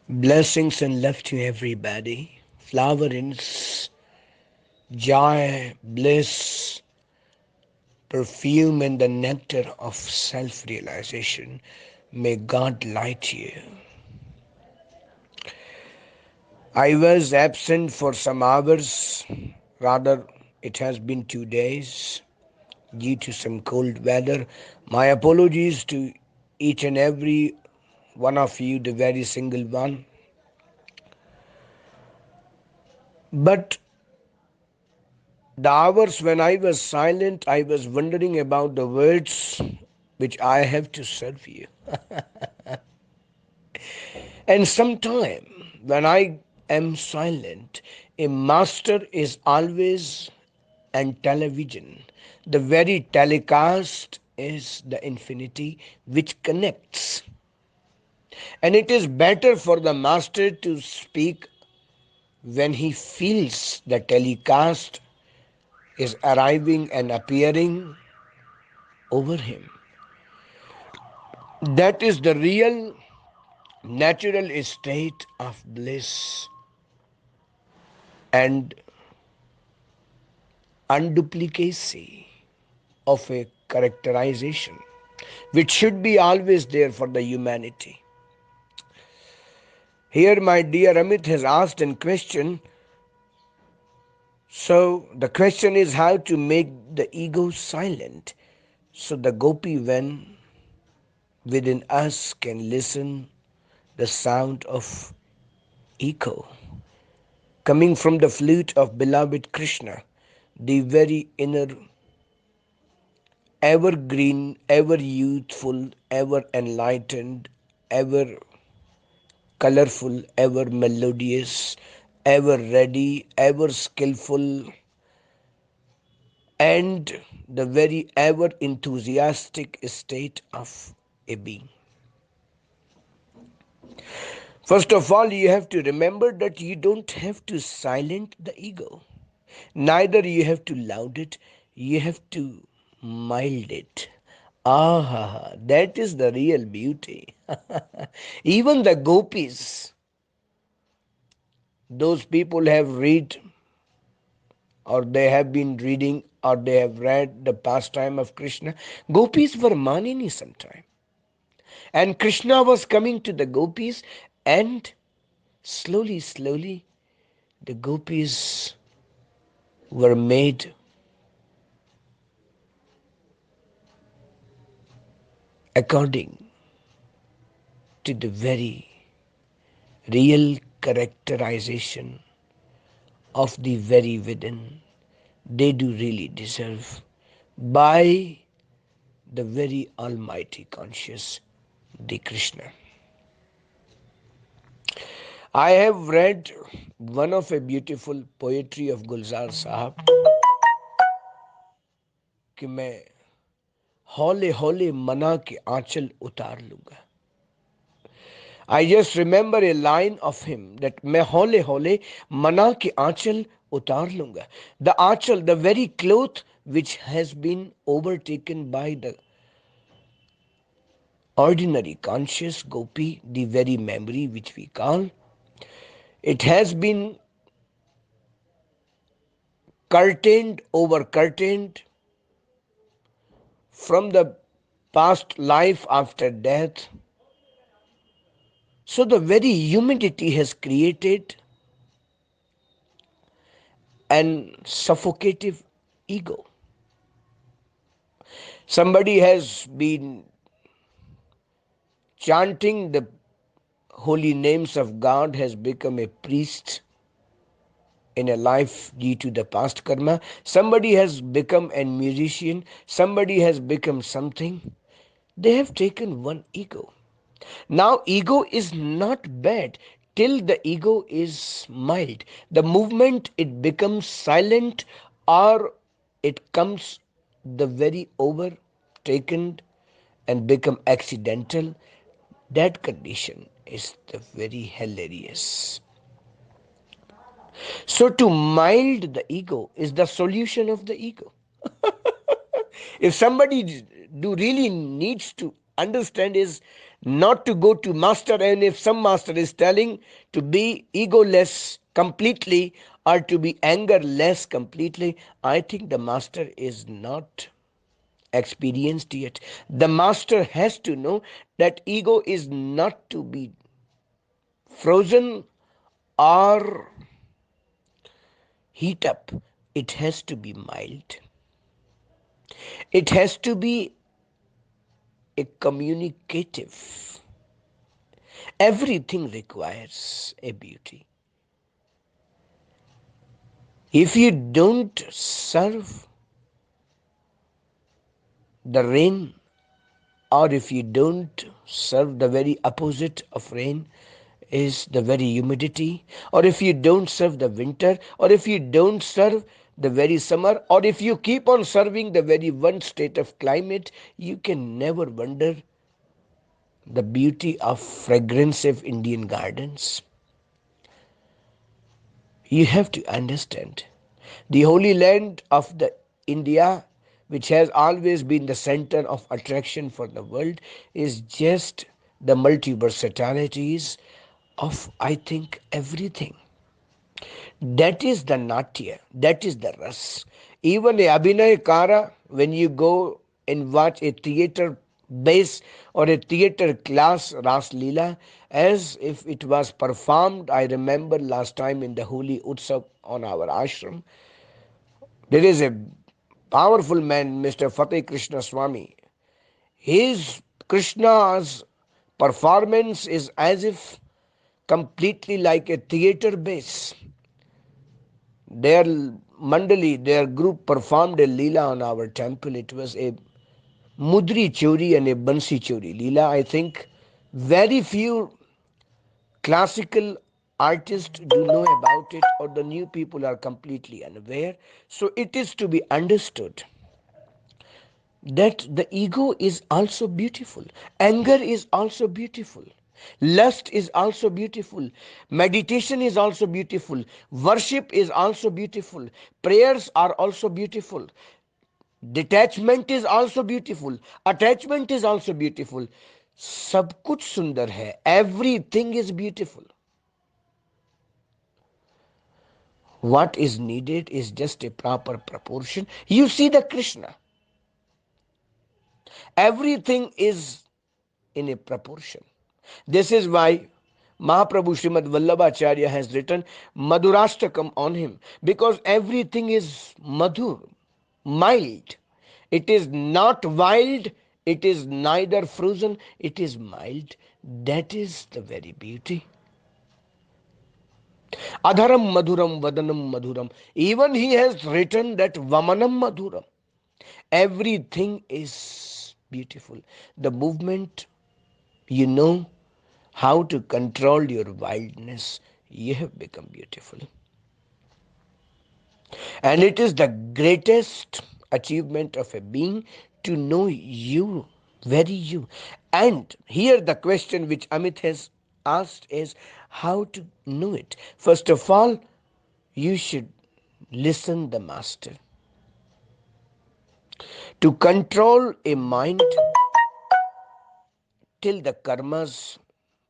Blessings and love to everybody. Flowerings, joy, bliss, perfume, and the nectar of self realization. May God light you. I was absent for some hours, rather, it has been 2 days due to some cold weather. My apologies to each and every one of you, the very single one. But the hours when I was silent, I was wondering about the words which I have to serve you. And sometime when I am silent, a master is always on television. The very telecast is the infinity which connects. And it is better for the master to speak when he feels the telecast is arriving and appearing over him. That is the real natural state of bliss and unduplicacy of a characterization, which should be always there for the humanity. Here, my dear Amit has asked a question. So, the question is how to make the ego silent so the gopi when within us can listen the sound of echo coming from the flute of beloved Krishna, the very inner, evergreen, ever youthful, ever enlightened, ever colorful, ever melodious, ever ready, ever skillful, and the very ever enthusiastic state of a being. First of all, you have to remember that you don't have to silence the ego. Neither you have to loud it, you have to mild it. Ah, that is the real beauty. Even the gopis, those people have read or they have been reading or they have read the pastime of Krishna. Gopis were Manini sometime. And Krishna was coming to the gopis and slowly, the gopis were made according to the very real characterization of the very within they do really deserve by the very Almighty Conscious, the Krishna. I have read one of a beautiful poetry of Gulzar Sahab कि मैं हौले हौले मना के आंचल उतार लूंगा. I just remember a line of him that मैं हौले हौले मना के आंचल उतार लूंगा. The Aanchal, the very cloth which has been overtaken by the ordinary conscious gopi, the very memory which we call, it has been curtained, over curtained from the past life after death. So the very humidity has created an suffocative ego. Somebody has been chanting the holy names of God, has become a priest in a life due to the past karma. Somebody has become a musician. Somebody has become something. They have taken one ego. Now, ego is not bad till the ego is mild. The moment it becomes silent or it comes the very overtaken and become accidental, that condition is the very hilarious. So to mild the ego is the solution of the ego. If somebody do really needs to understand is not to go to master, and if some master is telling to be egoless completely or to be angerless completely, I think the master is not experienced yet. The master has to know that ego is not to be frozen or heat up. It has to be mild. It has to be a communicative. Everything requires a beauty. If you don't serve the rain, or if you don't serve, the very opposite of rain is the very humidity, or if you don't serve the winter, or if you don't serve the very summer, or if you keep on serving the very one state of climate, you can never wonder the beauty of fragrance of Indian gardens. You have to understand the holy land of the India, which has always been the center of attraction for the world, is just the multi versatilities of, I think, everything. That is the natya, that is the ras. Even a abhinay kara, when you go and watch a theater base or a theater class ras leela, as if it was performed, I remember last time in the holy utsav on our ashram, there is a powerful man, Mr. Fateh Krishna Swami. His Krishna's performance is as if completely like a theater base. Their mandali, their group performed a leela on our temple. It was a mudri chori and a bansi chori leela. I think very few classical artists do know about it, or the new people are completely unaware. So it is to be understood that the ego is also beautiful, anger is also beautiful, lust is also beautiful, meditation is also beautiful, worship is also beautiful, prayers are also beautiful, detachment is also beautiful, attachment is also beautiful. सब कुछ सुंदर है, everything is beautiful. What is needed is just a proper proportion. You see the Krishna, everything is in a proportion. This is why Mahaprabhu Srimad Vallabhacharya has written Madhurashtakam on him, because everything is madhur, mild. It is not wild, it is neither frozen, it is mild. That is the very beauty. Adharam madhuram vadanam madhuram. Even he has written that Vamanam madhuram. Everything is beautiful. The movement, you know how to control your wildness, you have become beautiful. And it is the greatest achievement of a being to know you, very you. And here the question which Amit has asked is how to know it. First of all, you should listen the master. To control a mind till the karma's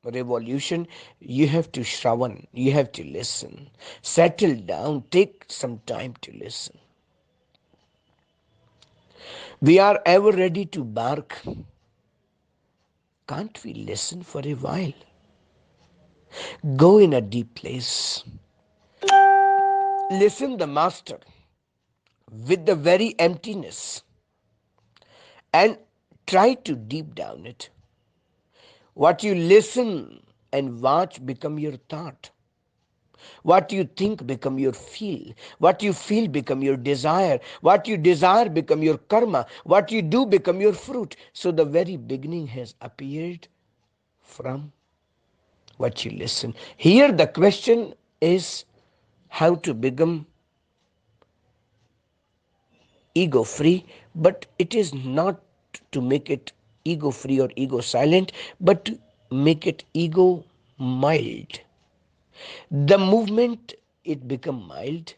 revolution, you have to shravan, you have to listen. Settle down, take some time to listen. We are ever ready to bark. Can't we listen for a while? Go in a deep place. Listen the master with the very emptiness and try to deep down it. What you listen and watch become your thought. What you think become your feel. What you feel become your desire. What you desire become your karma. What you do become your fruit. So the very beginning has appeared from what you listen. Here the question is how to become ego free, but it is not to make it ego free or ego silent, but to make it ego mild. The movement it become mild,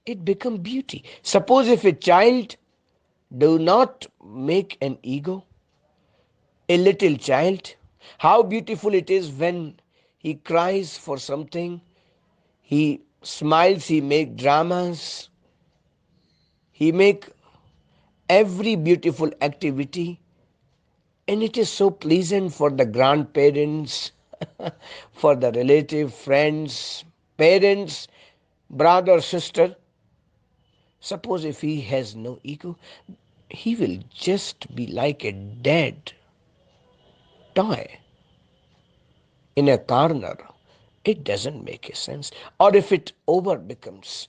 it become beauty. Suppose if a child do not make an ego, A little child, how beautiful it is when he cries for something, he smiles, he make dramas, he make every beautiful activity, and it is so pleasant for the grandparents, for the relative, friends, parents, brother, sister. Suppose if he has no ego, he will just be like a dead toy in a corner. It doesn't make a sense. Or if it over becomes,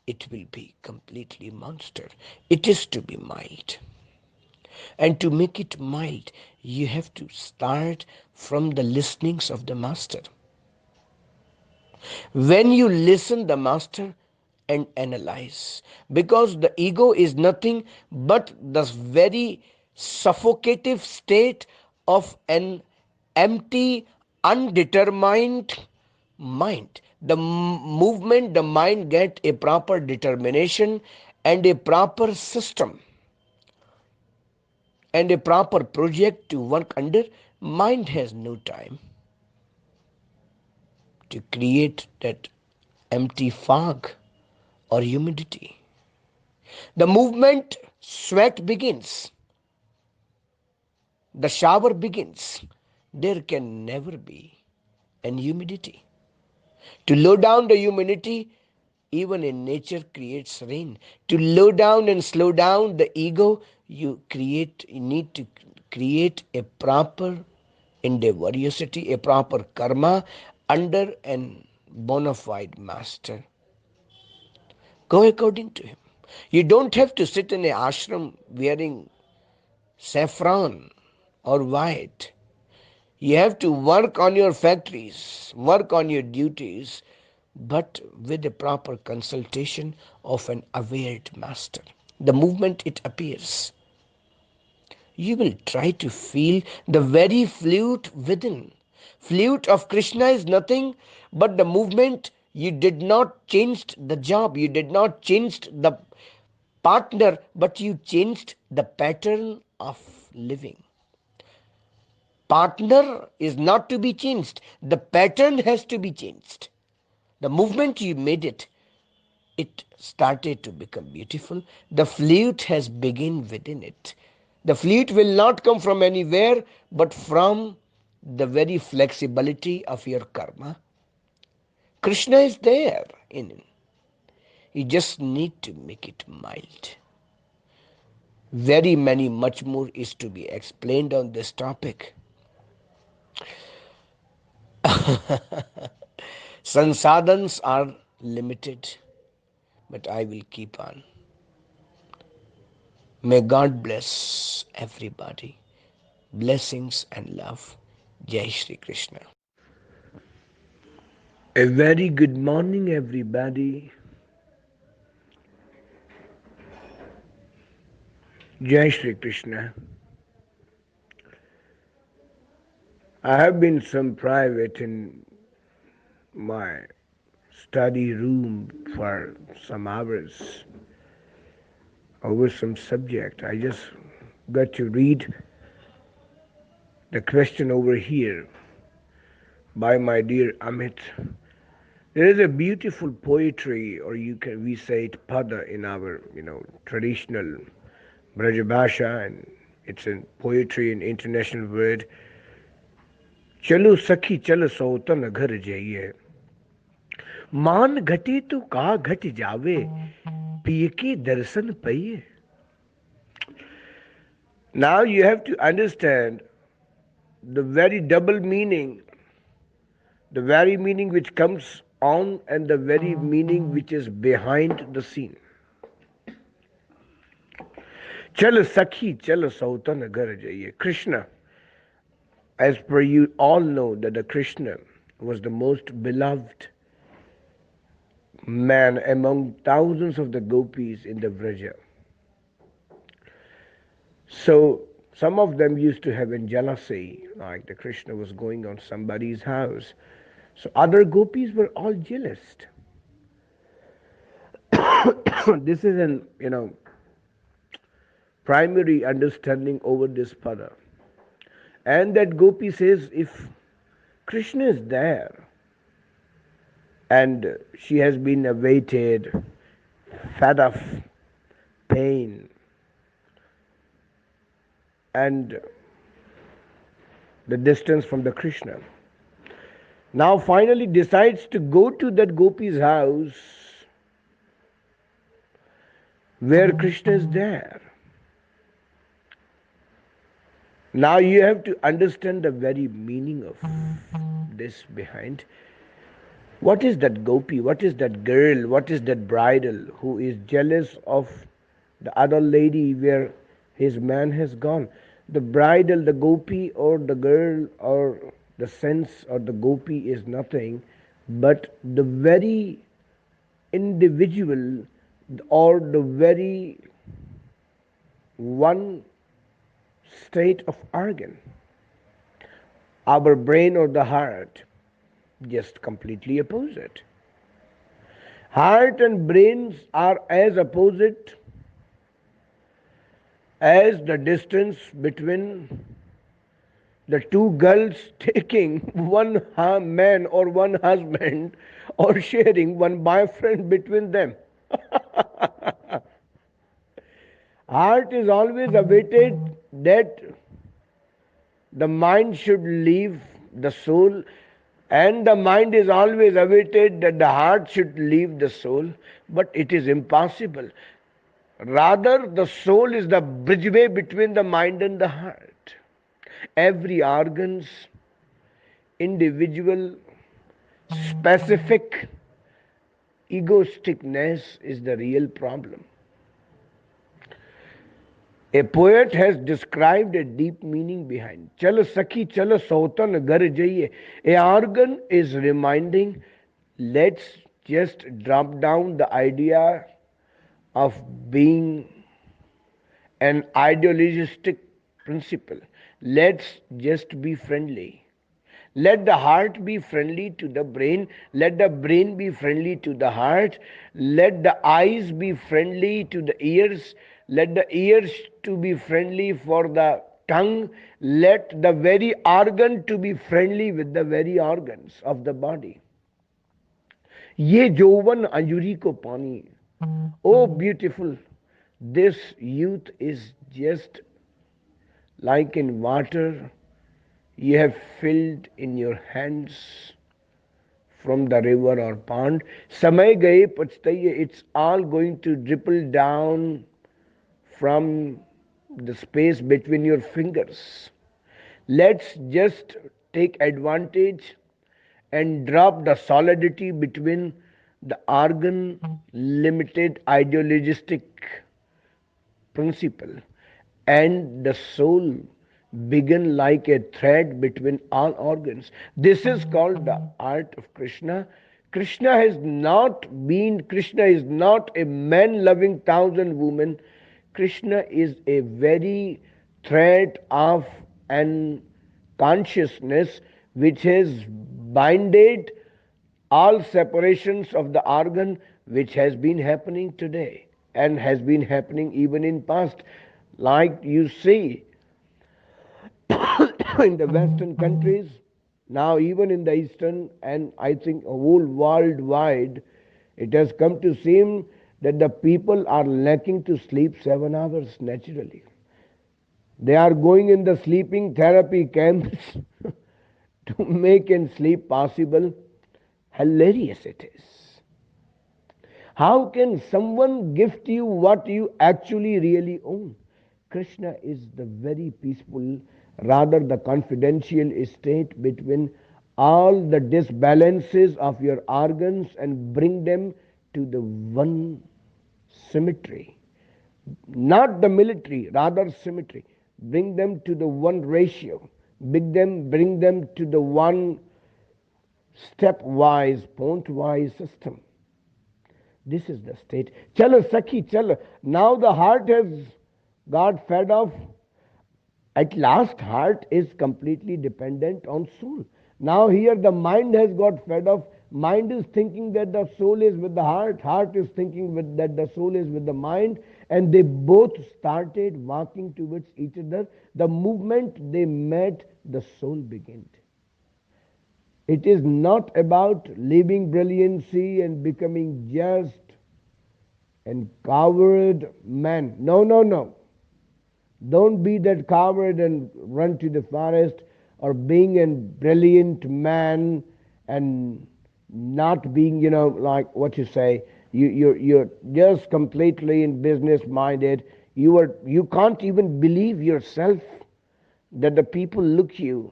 it will be completely monster. It is to be mild. And to make it mild, you have to start from the listenings of the master. When you listen the master and analyze, because the ego is nothing but the very suffocative state of an empty, undetermined mind. The movement the mind get a proper determination and a proper system and a proper project to work under, mind has no time to create that empty fog or humidity. The movement sweat begins, the shower begins. There can never be an humidity. To low down the humidity, even in nature creates rain. To low down and slow down the ego, you need to create a proper endeavoriosity, a proper karma under an bona fide master. Go according to him. You don't have to sit in an ashram wearing saffron or white. You have to work on your factories, work on your duties, but with the proper consultation of an aware master. The moment it appears, you will try to feel the very flute within. Flute of Krishna is nothing but the movement. You did not change the job, you did not change the partner, but you changed the pattern of living. Partner is not to be changed, the pattern has to be changed. The movement you made it, it started to become beautiful. The flute has begun within it. The flute will not come from anywhere but from the very flexibility of your karma. Krishna is there in it. You just need to make it mild. Very many, much more is to be explained on this topic. Sansadans are limited, but I will keep on. May God bless everybody. Blessings and love. Jai Shri Krishna. A very good morning, everybody. Jai Shri Krishna. I have been some private in my study room for some hours over some subject. I just got to read the question over here by my dear Amit. There is a beautiful poetry, or we say it pada in our traditional Brajabhasha, and it's a poetry in international word. चलो सखी चल सौतन घर जाइए मान घटे तो का घट जावे पिय के दर्शन पाइए. Now you have to understand the very double meaning, the very meaning which comes on and the very meaning which is behind the scene. Chal sakhi chal sautan gar jaiye. Krishna, as per you all know that the Krishna was the most beloved man among thousands of the gopis in the Vraja. So some of them used to have jealousy, like the Krishna was going on somebody's house. So other gopis were all jealous. This is an primary understanding over this pada. And that gopi says, if Krishna is there and she has been awaited, fed of pain, and the distance from the Krishna, now finally decides to go to that gopi's house where Krishna is there. Now you have to understand the very meaning of this behind. What is that gopi? What is that girl? What is that bridal who is jealous of the other lady where his man has gone? The bridal, the gopi, or the girl, or the sense, or the gopi is nothing but the very individual or the very one state of organ. Our brain or the heart, just completely opposite. Heart and brains are as opposite as the distance between the two girls taking one man or one husband or sharing one boyfriend between them. Heart is always awaited that the mind should leave the soul, and the mind is always awaited that the heart should leave the soul, but it is impossible. Rather, the soul is the bridgeway between the mind and the heart. Every organ's individual, specific egoisticness is the real problem. A poet has described a deep meaning behind. Chalo sakhi, chalo sautan gar jaiye. A organ is reminding, let's just drop down the idea of being an idealistic principle. Let's just be friendly. Let the heart be friendly to the brain. Let the brain be friendly to the heart. Let the eyes be friendly to the ears. Let the ears to be friendly for the tongue. Let the very organ to be friendly with the very organs of the body. Ye jovan anjuri ko pani. Oh, beautiful. This youth is just like in water you have filled in your hands from the river or pond. Samay gaye pachtaye, it's all going to dribble down from the space between your fingers. Let's just take advantage and drop the solidity between the organ limited idealistic principle and the soul begin like a thread between all organs. This is called the art of Krishna. Krishna is not a man loving thousand women. Krishna is a very thread of an consciousness which has binded all separations of the organ, which has been happening today and has been happening even in past. Like you see in the western countries, now even in the eastern, and I think whole worldwide, it has come to seem that the people are lacking to sleep 7 hours naturally. They are going in the sleeping therapy camps to make and sleep possible. Hilarious it is. How can someone gift you what you actually really own? Krishna is the very peaceful, rather the confidential state between all the disbalances of your organs and bring them to the one symmetry. Not the military, rather symmetry. Bring them to the one ratio. Bring them to the one stepwise, point-wise system. This is the state. Chalo Sakhi, chalo. Now the heart has got fed off. At last, heart is completely dependent on soul. Now here the mind has got fed off. Mind is thinking that the soul is with the heart. Heart is thinking that the soul is with the mind. And they both started walking towards each other. The moment they met, the soul began. It is not about leaving brilliancy and becoming just and coward man. No, no, no. Don't be that coward and run to the forest, or being a brilliant man and not being, like what you say, you're just completely in business minded. You can't even believe yourself that the people look you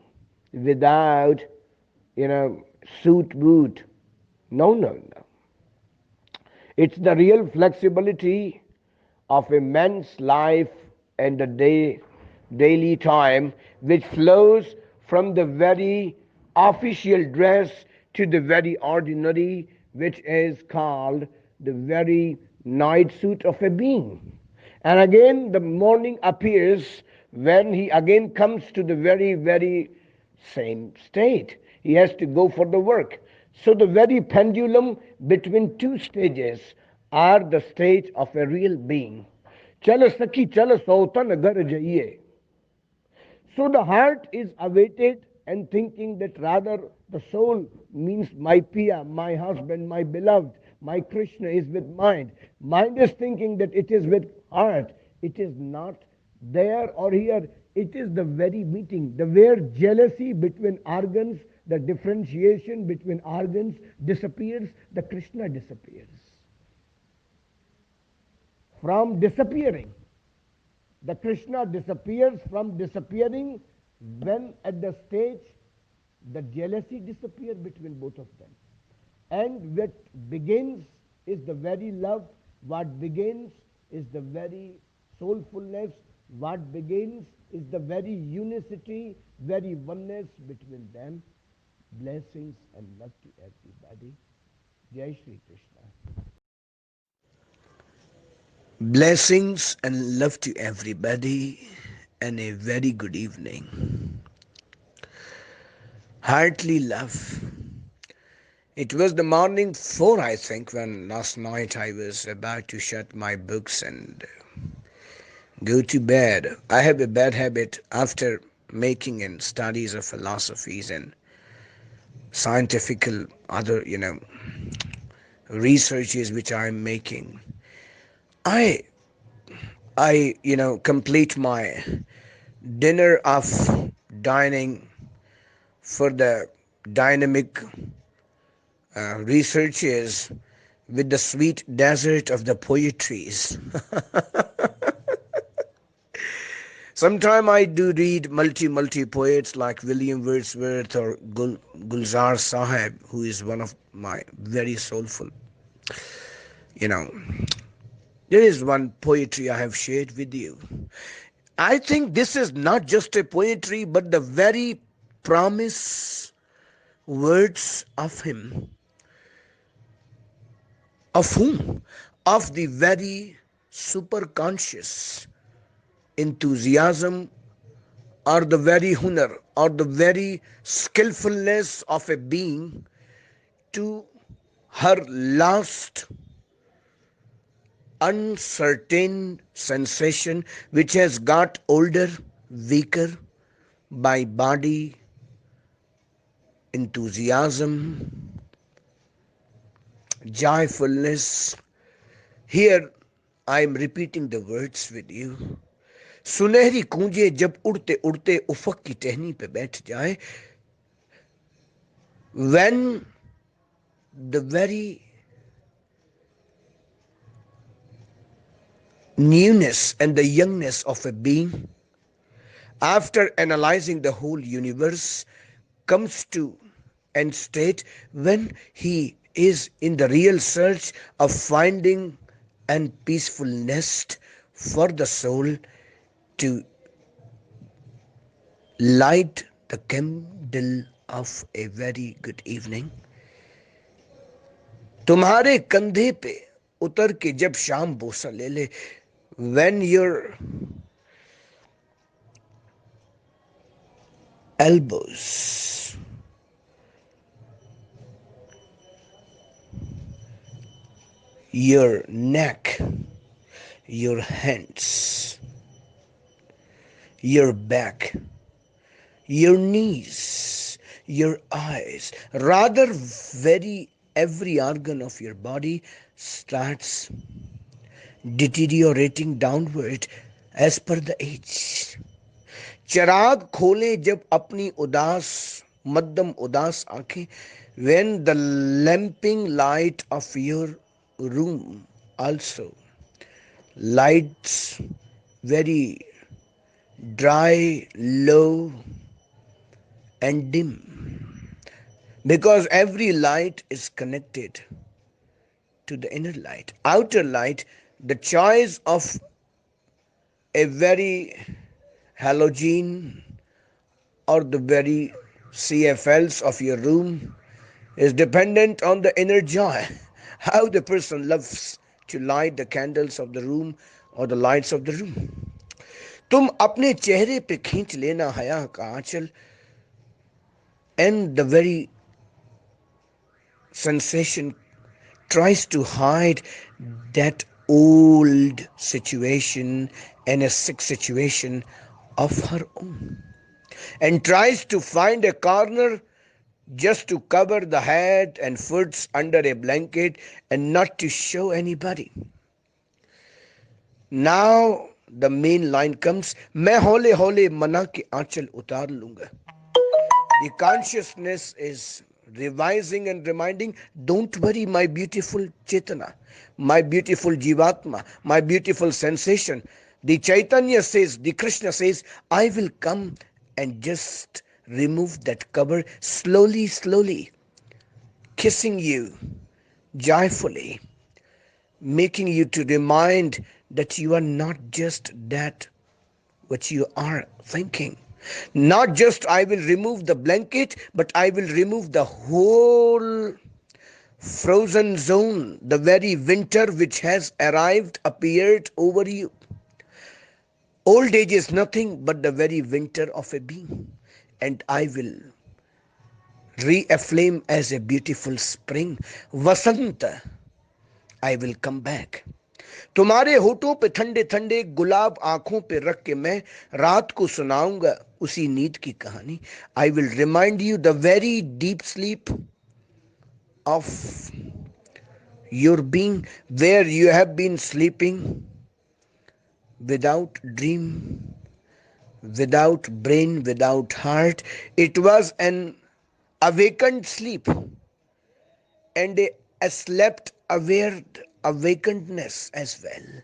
without, suit boot. No, no, no. It's the real flexibility of a man's life and the daily time which flows from the very official dress to the very ordinary, which is called the very night suit of a being. And again, the morning appears when he again comes to the very, very same state. He has to go for the work. So the very pendulum between two stages are the state of a real being. Chala saki chala sautan gar jaiye. So the heart is awaited and thinking that rather the soul means my Pia, my husband, my beloved, my Krishna is with mind. Mind is thinking that it is with heart. It is not there or here. It is the very meeting, the where jealousy between organs, the differentiation between organs disappears, the Krishna disappears. From disappearing, the Krishna disappears from disappearing when at the stage the jealousy disappears between both of them. And what begins is the very love, what begins is the very soulfulness, what begins is the very unicity, very oneness between them. Blessings and love to everybody. Jai Shri Krishna. Blessings and love to everybody, and a very good evening. Heartily love. It was the morning 4, I think, when last night I was about to shut my books and go to bed. I have a bad habit after making and studies of philosophies and scientific other, researches which I'm making. I complete my dinner of dining for the dynamic researches with the sweet desert of the poetries. Sometime I do read multi poets like William Wordsworth or Gulzar Sahib, who is one of my very soulful. You know, there is one poetry I have shared with you. I think this is not just a poetry, but the very promise words of him. Of whom? Of the very superconscious enthusiasm or the very hunar or the very skillfulness of a being to her last uncertain sensation which has got older, weaker by body, enthusiasm, joyfulness. Here I am repeating the words with you. सुनहरी कूंजे जब उड़ते उड़ते उफक की टहनी पे बैठ जाए, when the very newness and the youngness of a being, after analyzing the whole universe, comes to end state when he is in the real search of finding and peaceful nest for the soul to light the candle of a very good evening. तुम्हारे कंधे पे उतर के जब शाम बोसा ले ले, when your elbows your neck, your hands, your back, your knees, your eyes, rather, very every organ of your body starts deteriorating downward as per the age. चिराग खोले जब अपनी उदास मध्यम उदास आंखें, when the lamping light of your room also lights very dry, low and dim, because every light is connected to the inner light. Outer light, the choice of a very halogen or the very CFLs of your room is dependent on the inner joy, how the person loves to light the candles of the room or the lights of the room. तुम अपने चेहरे पे खींच लेना हया का आंचल, and the very sensation tries to hide that old situation and a sick situation of her own, and tries to find a corner just to cover the head and foot under a blanket and not to show anybody. Now the main line comes, मैं हौले हौले मना के आंचल उतार लूंगा. The consciousness is revising and reminding, don't worry, my beautiful Chetana, my beautiful Jivatma, my beautiful sensation. The Chaitanya says, the Krishna says, I will come and just remove that cover slowly, slowly, kissing you joyfully, making you to remind that you are not just that which you are thinking. Not just I will remove the blanket, but I will remove the whole frozen zone, the very winter which has arrived, appeared over you. Old age is nothing but the very winter of a being, and I will reaflame as a beautiful spring. Vasanta, I will come back. तुम्हारे होठों पे ठंडे ठंडे गुलाब आंखों पे रख के मैं रात को सुनाऊंगा उसी नींद की कहानी. I will remind you the very deep sleep of your being, where you have been sleeping without dream, without brain, without heart. It was an awakened sleep and a slept aware awakenedness as well.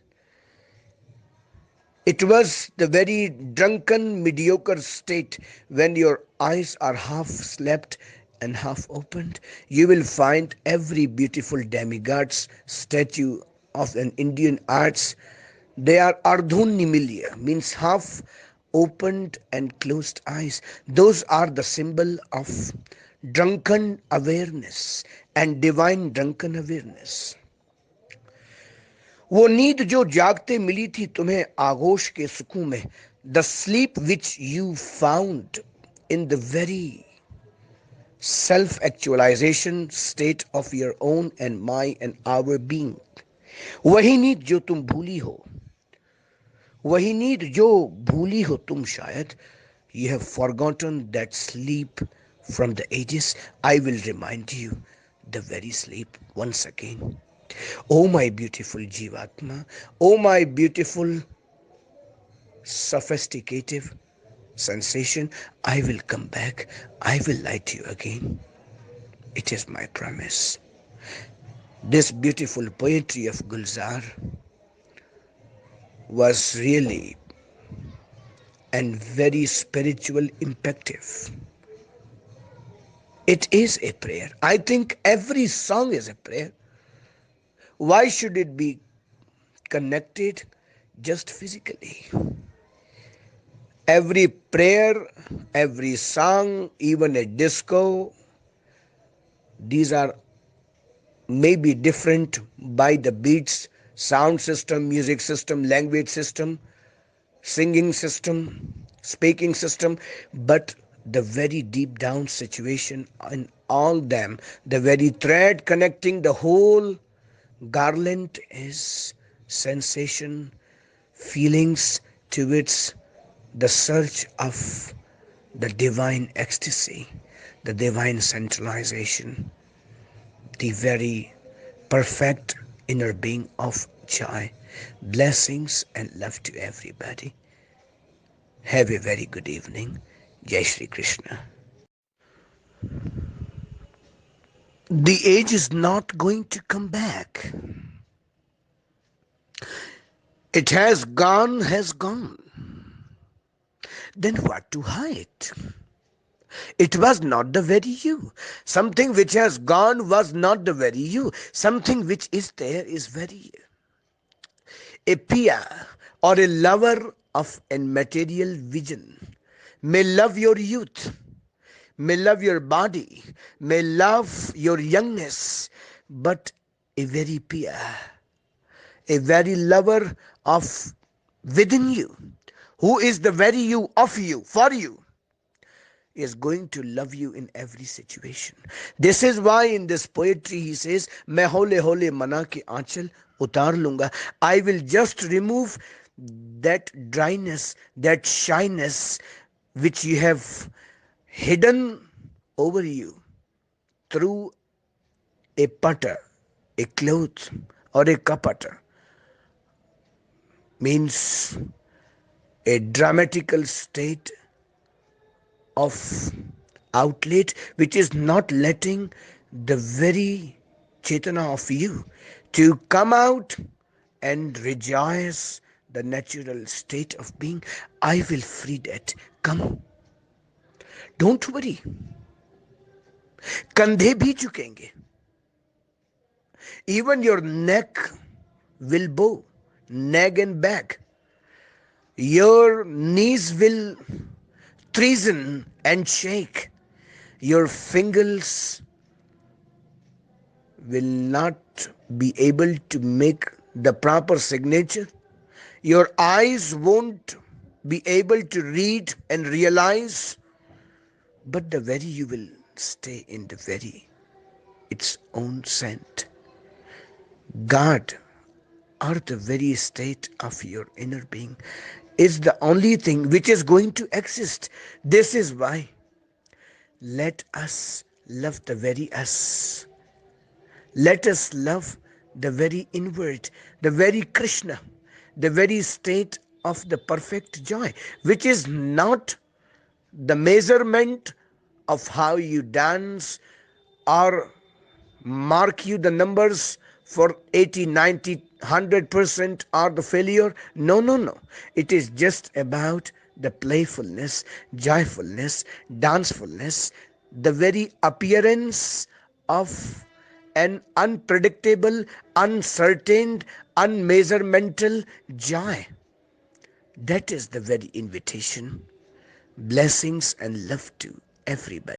It was the very drunken, mediocre state when your eyes are half slept and half opened. You will find every beautiful demigod's statue of an Indian arts. They are ardhunimilia, means half opened and closed eyes. Those are the symbol of drunken awareness and divine drunken awareness. वो नींद जो जागते मिली थी तुम्हें आगोश के सुकून में, the sleep which you found in the very self actualization state of your own and my and our being, वही नींद जो तुम भूली हो, वही नींद जो भूली हो तुम शायद. You have forgotten that sleep from the ages. I will remind you the very sleep once again. Oh my beautiful Jivatma, oh my beautiful sophisticated sensation, I will come back, I will light you again. It is my promise. This beautiful poetry of Gulzar was really and very spiritual impactful. It is a prayer. I think every song is a prayer. Why should it be connected just physically? Every prayer, every song, even a disco, these are maybe different by the beats, sound system, music system, language system, singing system, speaking system, but the very deep down situation in all them, the very thread connecting the whole Garland is sensation, feelings towards the search of the divine ecstasy, the divine centralization, the very perfect inner being of joy. Blessings and love to everybody. Have a very good evening. Jai Shri Krishna. The age is not going to come back. It has gone, has gone. Then what to hide? It was not the very you. Something which has gone was not the very you. Something which is there is very you. A pia or a lover of a material vision may love your youth, may love your body, may love your youngness, but a very pia, a very lover of within you, who is the very you of you, for you, is going to love you in every situation. This is why in this poetry he says, मैं होले होले मना के आंचल उतार लूंगा. I will just remove that dryness, that shyness which you have hidden over you through a putter, a cloth, or a kapata. Means a dramatical state of outlet which is not letting the very Chetana of you to come out and rejoice the natural state of being. I will free that. Come. Don't worry. कंधे भी झुकेंगे. Even your neck will bow, neck and back. Your knees will treason and shake. Your fingers will not be able to make the proper signature. Your eyes won't be able to read and realize, but the very you will stay in the very its own scent. God, or the very state of your inner being, is the only thing which is going to exist. This is why let us love the very us. Let us love the very inward, the very Krishna, the very state of the perfect joy, which is not the measurement of how you dance or mark you the numbers for 80, 90, 100% or the failure. No, no, no. It is just about the playfulness, joyfulness, dancefulness, the very appearance of an unpredictable, uncertain, unmeasurable joy. That is the very invitation. Blessings and love to everybody.